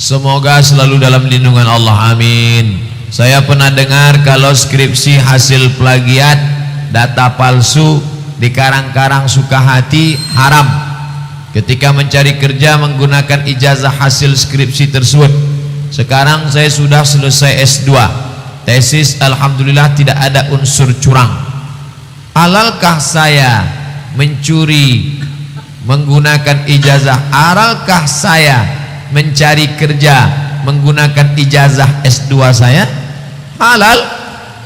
Semoga selalu dalam lindungan Allah, amin. Saya pernah dengar kalau skripsi hasil plagiat, data palsu, dikarang-karang suka hati, haram. Ketika mencari kerja menggunakan ijazah hasil skripsi tersebut. Sekarang saya sudah selesai S2, tesis alhamdulillah tidak ada unsur curang. Halalkah saya mencuri menggunakan ijazah? Halalkah saya mencari kerja menggunakan ijazah S2 saya? Halal,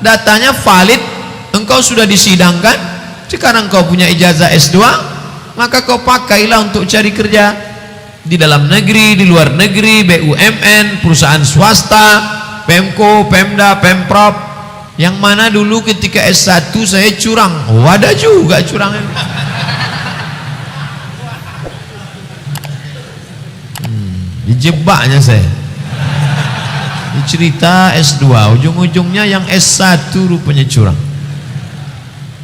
datanya valid, engkau sudah disidangkan. Sekarang kau punya ijazah S2, maka kau pakailah untuk cari kerja di dalam negeri, di luar negeri, BUMN, perusahaan swasta, Pemko, Pemda, Pemprov. Yang mana dulu ketika S1 saya curang, ada juga curangnya. Dijebaknya saya. Cerita S2, ujung-ujungnya yang S1 rupanya curang.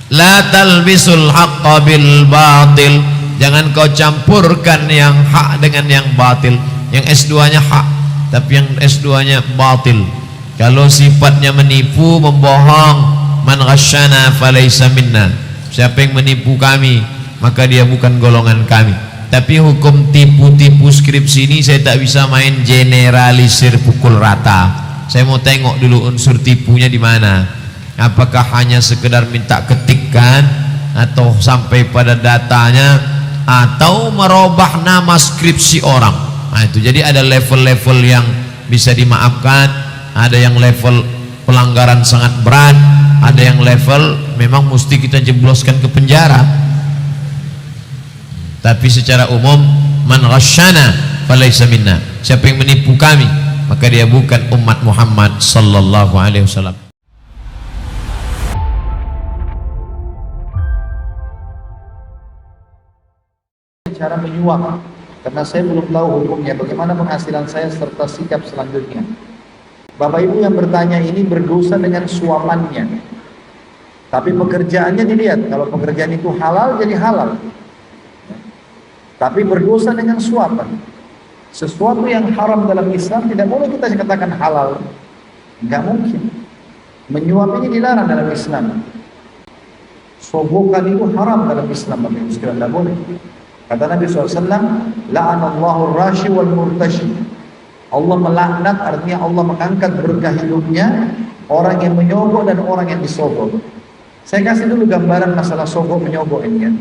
La talbisul haqqa bil batil. Jangan kau campurkan yang hak dengan yang batil. Yang S2 nya hak, tapi yang S2 nya batil. Kalau sifatnya menipu, membohong, man ghasyana falaysa minna. Siapa yang menipu kami, maka dia bukan golongan kami. Tapi hukum tipu-tipu skripsi ini saya tak bisa main generalisir pukul rata. Saya mau tengok dulu unsur tipunya di mana. Apakah hanya sekedar minta ketikkan, atau sampai pada datanya, atau merubah nama skripsi orang. Nah itu, jadi ada level-level yang bisa dimaafkan, ada yang level pelanggaran sangat berat, ada yang level memang mesti kita jebloskan ke penjara. Tapi secara umum, man ghasyana falaysa minna. Siapa yang menipu kami, maka dia bukan umat Muhammad sallallahu alaihi wasallam. Cara menyuap, karena saya belum tahu hukumnya, bagaimana penghasilan saya serta sikap selanjutnya. Bapak Ibu yang bertanya ini berdosa dengan suapannya, tapi pekerjaannya dilihat. Kalau pekerjaan itu halal, jadi halal. Tapi berdosa dengan suapan. Sesuatu yang haram dalam Islam tidak boleh kita katakan halal. Enggak mungkin. Menyuap ini dilarang dalam Islam. Sogokan itu haram dalam Islam, Bapak Ibu sekalian, tidak boleh. Kata Nabi SAW, la'anallahu rashi wal murtashi. Allah melaknat, artinya Allah mengangkat berkah hidupnya orang yang menyogok dan orang yang disogok. Saya kasih dulu gambaran masalah sogok menyogok ini ya.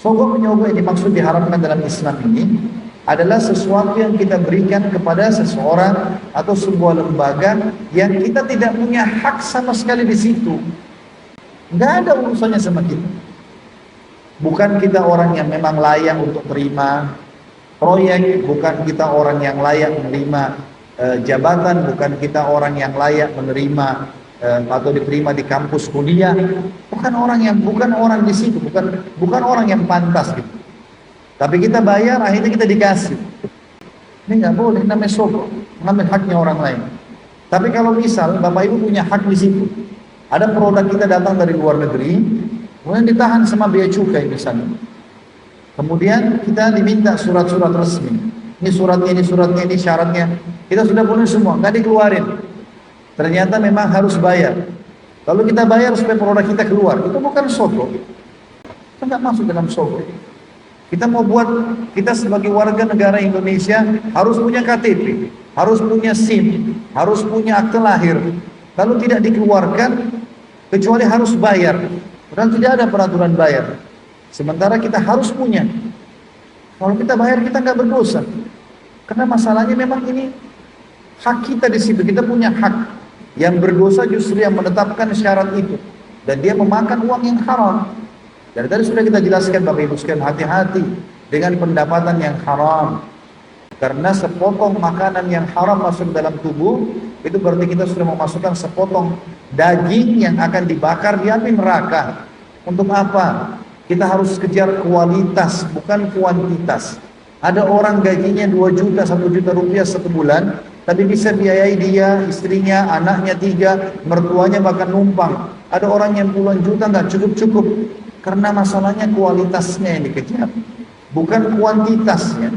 Sogok menyogok ini maksud diharapkan dalam Islam ini adalah sesuatu yang kita berikan kepada seseorang atau sebuah lembaga yang kita tidak punya hak sama sekali di situ. Nggak ada urusannya sama kita. Bukan kita orang yang memang layak untuk terima proyek, bukan kita orang yang layak menerima jabatan, bukan kita orang yang layak menerima atau diterima di kampus kuliah, bukan orang di situ, bukan orang yang pantas gitu. Tapi kita bayar, akhirnya kita dikasih. Ini nggak boleh, namanya sogok, mengambil haknya orang lain. Tapi kalau misal Bapak Ibu punya hak di situ, ada produk kita datang dari luar negeri, kemudian ditahan sama bea cukai misalnya. Kemudian kita diminta surat-surat resmi. Ini suratnya, ini syaratnya. Kita sudah penuhi semua, nggak dikeluarin. Ternyata memang harus bayar. Kalau kita bayar supaya produk kita keluar, itu bukan sogok. Itu nggak masuk dalam sogok. Kita mau buat, kita sebagai warga negara Indonesia harus punya KTP, harus punya SIM, harus punya akte lahir. Kalau tidak dikeluarkan, kecuali harus bayar. Dan tidak ada peraturan bayar. Sementara kita harus punya. Kalau kita bayar, kita nggak berdosa. Karena masalahnya memang ini hak kita di situ. Kita punya hak. Yang berdosa justru yang menetapkan syarat itu, dan dia memakan uang yang haram. Dari tadi sudah kita jelaskan Bapak Ibu sekalian, hati-hati dengan pendapatan yang haram. Karena sepotong makanan yang haram masuk dalam tubuh, itu berarti kita sudah memasukkan sepotong daging yang akan dibakar di api neraka. Untuk apa? Kita harus kejar kualitas, bukan kuantitas. Ada orang gajinya 2 juta, 1 juta rupiah satu bulan, tapi bisa biayai dia, istrinya, anaknya 3, mertuanya bahkan numpang. Ada orang yang puluhan juta nggak cukup-cukup. Karena masalahnya kualitasnya yang dikejar, bukan kuantitasnya.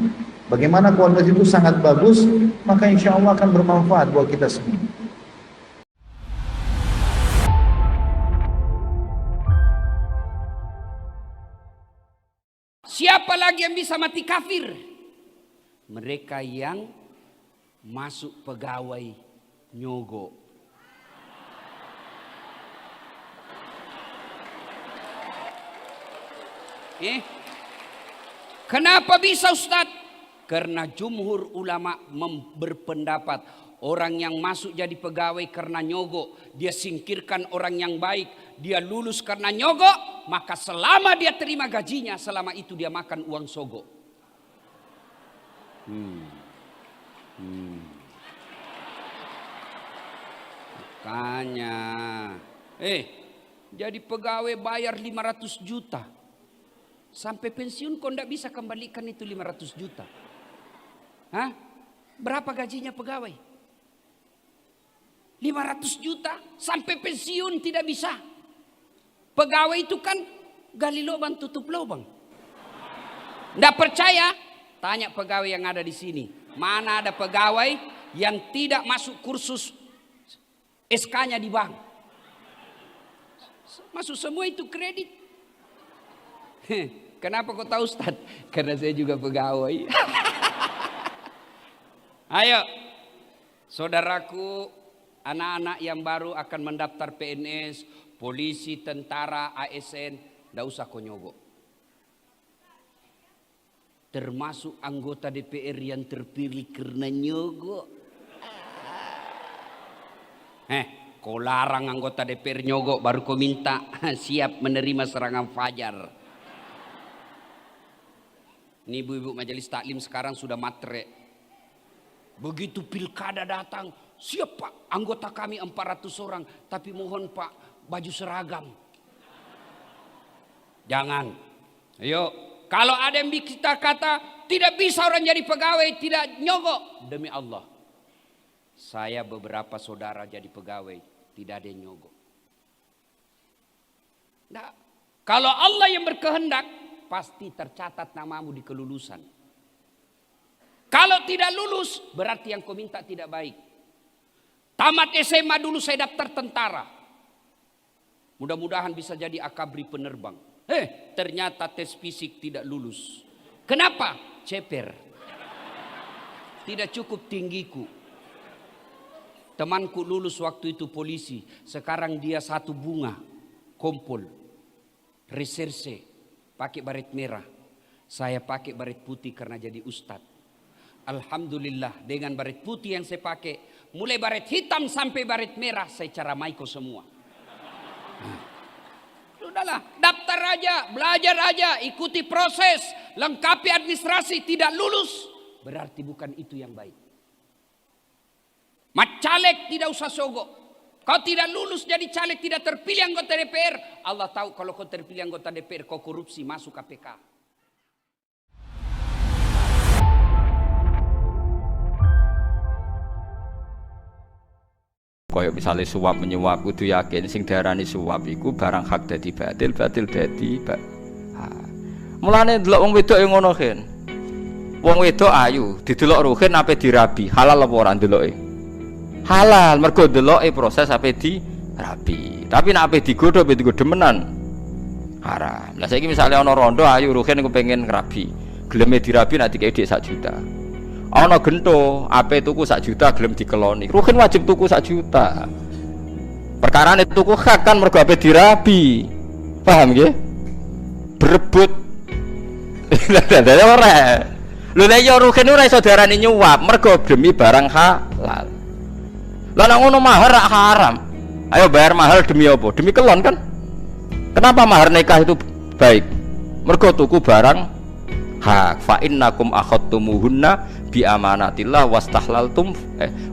Bagaimana kualitas itu sangat bagus, maka insya Allah akan bermanfaat buat kita semua. Siapa lagi yang bisa mati kafir? Mereka yang masuk pegawai nyogok. Kenapa bisa Ustaz? Karena jumhur ulama berpendapat orang yang masuk jadi pegawai karena nyogok, dia singkirkan orang yang baik, dia lulus karena nyogok, maka selama dia terima gajinya, selama itu dia makan uang sogok. Makanya, jadi pegawai bayar 500 juta. Sampai pensiun kau tidak bisa kembalikan itu 500 juta. Hah? Berapa gajinya pegawai? 500 juta sampai pensiun tidak bisa. Pegawai itu kan gali lubang tutup lubang. Tidak percaya? Tanya pegawai yang ada di sini. Mana ada pegawai yang tidak masuk kursus SK-nya di bank? Masuk semua itu kredit. Kenapa kau tahu Ustaz? Karena saya juga pegawai. Ayo, saudaraku, anak-anak yang baru akan mendaftar PNS, polisi, tentara, ASN, tidak usah kau nyogok. Termasuk anggota DPR yang terpilih karena nyogok. Kau larang anggota DPR nyogok, baru kau minta siap menerima serangan fajar. Ini ibu-ibu majelis taklim sekarang sudah matre. Begitu pilkada datang, siap Pak, anggota kami 400 orang, tapi mohon Pak, baju seragam. Jangan. Ayo, kalau ada yang kita kata tidak bisa orang jadi pegawai, tidak nyogok, demi Allah. Saya beberapa saudara jadi pegawai, tidak ada yang nyogok. Nah, kalau Allah yang berkehendak, pasti tercatat namamu di kelulusan. Kalau tidak lulus, berarti yang kau minta tidak baik. Tamat SMA dulu saya daftar tentara. Mudah-mudahan bisa jadi akabri penerbang. Ternyata tes fisik tidak lulus. Kenapa? Ceper. Tidak cukup tinggiku. Temanku lulus waktu itu polisi. Sekarang dia satu bunga. Kompol. Reserse. Pakai baret merah. Saya pakai baret putih karena jadi ustadz. Alhamdulillah dengan baret putih yang saya pakai, mulai baret hitam sampai baret merah saya caramai kau semua. Sudahlah, daftar aja, belajar aja, ikuti proses, lengkapi administrasi, tidak lulus berarti bukan itu yang baik. Caleg tidak usah sogok. Kau tidak lulus jadi caleg, tidak terpilih anggota DPR. Allah tahu kalau kau terpilih anggota DPR, kau korupsi masuk KPK. Kaya misalnya suap menyuap kudu yakin sing diarani suap iku barang hak dadi batil, batil dadi mulane ndelok wong wedok yang ngono kan. Wong wedok ayu, didelok ruhin ape dirabi, halal apa ora ndeloke? Halal, mergo ndeloke proses ape dirabi. Tapi nek ape digodho demenan haram. Lah saiki misale ana rondo ayu ruhin iku pengen ngrabi, geleme dirabi nek dikek dik 1 juta. Ana gento, ape tuku 1 juta gelem dikeloni. Ruhin wajib tuku 1 juta. Perkarane tuku hak kan mergo ape dirabi. Paham nggih? Berebut. Dadi ora. Lho nek ya ruhin ora iso diarani nyuap mergo demi barang halal. Lah nek ngono mahar rak haram. Ayo bayar mahal demi apa? Demi kelon kan? Kenapa mahar nikah itu baik? Mergo tuku barang hak. Fa innakum akhadtumuhunna bi amanatillah wastahlaltum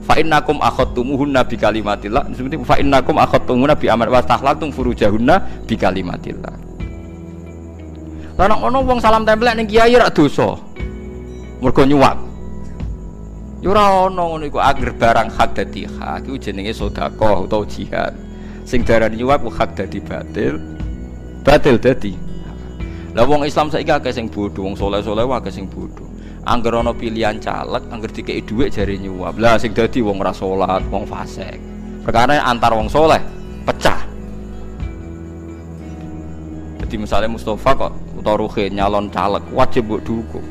fa innakum akhadtumuhunna bi kalimatillah fa innakum akhadtumuhunna bi amanat wastahlaltum furujahunna bi kalimatillah. Lah nek ono wong salam tempel ning kiai rak dosa. Mergo nyuap. Ya ora ono ngono iku agar barang hak dadi hak iku jenenge sedekah utawa jihad. Sing darani nyuap hak dadi batil. Batil dadi. Lah wong Islam saiki akeh sing bodho, wong saleh-saleh akeh sing bodho. Angger ana pilihan caleg, angger dikeki dhuwit jare nyuap. Lah sing dadi wong ora salat, wong fasik. Perkara antar wong soleh pecah. Jadi misalnya Mustafa kok utawa Ruhin nyalon caleg wajib mbok dukung.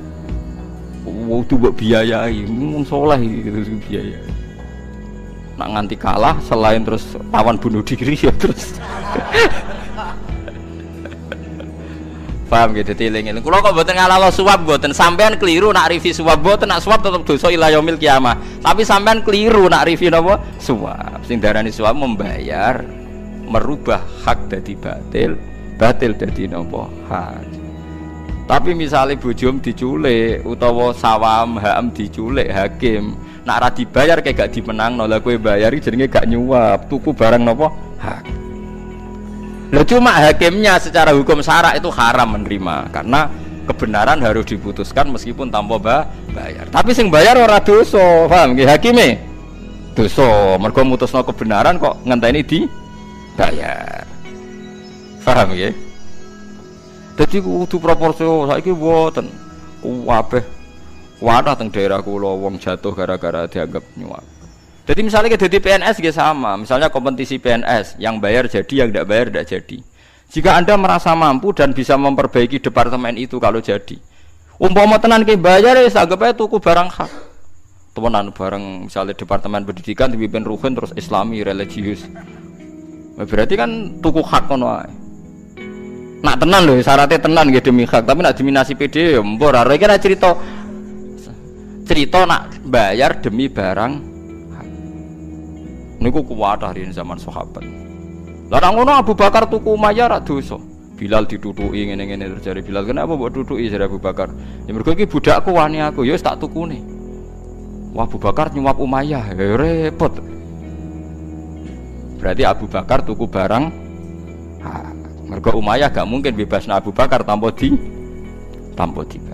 Wudu mbok biayai, wong soleh gitu biaya. Nak nganti kalah selain terus tawan bunuh diri ya terus. Paham gitu tiling-tiling. Kula kok mboten ngalalo suap mboten, sampean keliru nak review suap mboten, nak suap tetep dosa ila yaumil kiamah. Tapi sampean keliru nak review napa? Suap. Sing darani suap membayar merubah hak dadi batil, batil dadi napa? Hak. Tapi misalnya bojom diculik utawa sawam hakam diculik hakim, nak ra dibayar kayak gak dimenangno, lha kowe bayari jenenge gak nyuap, tuku barang napa? Hak. Lah cuma hakimnya secara hukum syara itu haram menerima karena kebenaran harus diputuskan meskipun tanpa bayar. Tapi sing bayar ora dosa, paham nggih hakime? Dosa, mergo mutusno kebenaran kok ngenteni dibayar. Paham nggih? Dadi kudu proporsional saiki mboten. Kabeh wadah teng daerah kula wong jatuh gara-gara dianggap nyuap. Jadi misalnya jadi PNS juga sama, misalnya kompetisi PNS yang bayar jadi, yang tidak bayar tidak jadi. Jika Anda merasa mampu dan bisa memperbaiki departemen itu kalau jadi, umpama tenan ke bayar ya anggap aja tuku barang hak. Temenan barang misalnya departemen pendidikan dipimpin Ruhin terus Islami religius. Berarti kan tuku hak kono ae. Nak tenan loh, syaratnya tenan nggih demi hak, tapi nak dominasi PD ya mbor. Ora iki cerita nak bayar demi barang. Niku kuwatah di zaman sahabat. Lah nang ngono Abu Bakar tuku Umayyah ra dosa. Bilal ditutuki ngene-ngene terjadi Bilal. Kenapa mbok tutuki jare Abu Bakar? Ya mergo iki budakku wani aku, ya wis tak tukune. Wah Abu Bakar nyuap Umayyah, ya repot. Berarti Abu Bakar tuku barang mergo Umayyah gak mungkin bebasna Abu Bakar tanpa dibayar.